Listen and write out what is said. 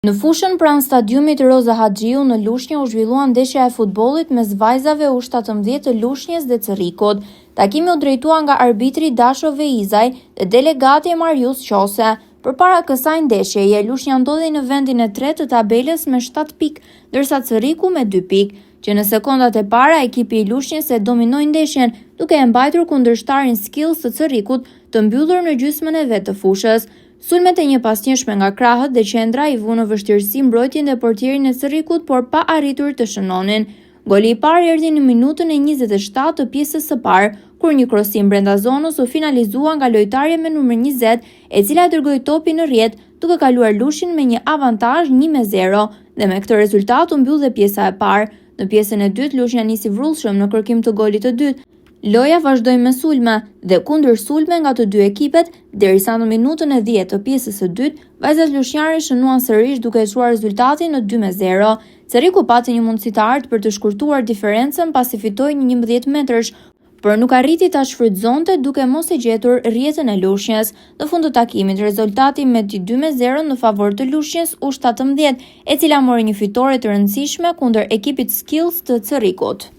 Në fushën pranë stadiumit Roza Haxhiu në Lushnjë u zhvillua ndeshja e futbollit mes vajzave U17 të Lushnjës dhe Cerrikut. Takimi u drejtua nga arbitri Dasho Veizaj dhe delegati Marius Qose. Përpara kësaj ndeshjeje, Lushnja ndodhej në vendin e tretë të tabelës me 7 pikë, ndërsa Cerriku me 2 pikë, që në sekondat e para ekipi i Lushnjës e dominoi ndeshjen, duke e mbajtur kundërshtarin Skills të Cerrikut të mbyllur në gjysmën e vet të fushës. Sulmet e njëpasnjëshme nga krahët dhe qendra i vu në vështirësi mbrojtjen dhe portierin e Cerrikut, por pa arritur të shënonin. Goli i parë erdhi në minutën e 27 të pjesës së parë, kur një krosim brenda zonës u finalizua nga lojtarja me numër 20, e cila dërgoi topin në rrjet, duke kaluar Lushin me një avantazh 1-0, dhe me këtë rezultat u mbyll dhe pjesa e parë. Në pjesën e dytë, Lushnja nisi vrullshëm në kërkim të golit të dytë. Loja vazhdoi me sulme dhe kundër sulme nga të dy ekipet, derisa në minutën e 10 të pjesës së dytë, vajzat lushnjare shënuan sërish duke e çuar rezultatin në 2-0. Cerriku pati një mundësi të artë për të shkurtuar diferencën pasi fitoi një 11 metrash, por nuk arriti ta shfrytëzonte duke mos e gjetur rrjetën e Lushnjës. Në fund të takimit, rezultati me 2-0 në favor të Lushnjës U17, e cila mori një fitore të rëndësishme kundër ekipit Skills të Cerrikut.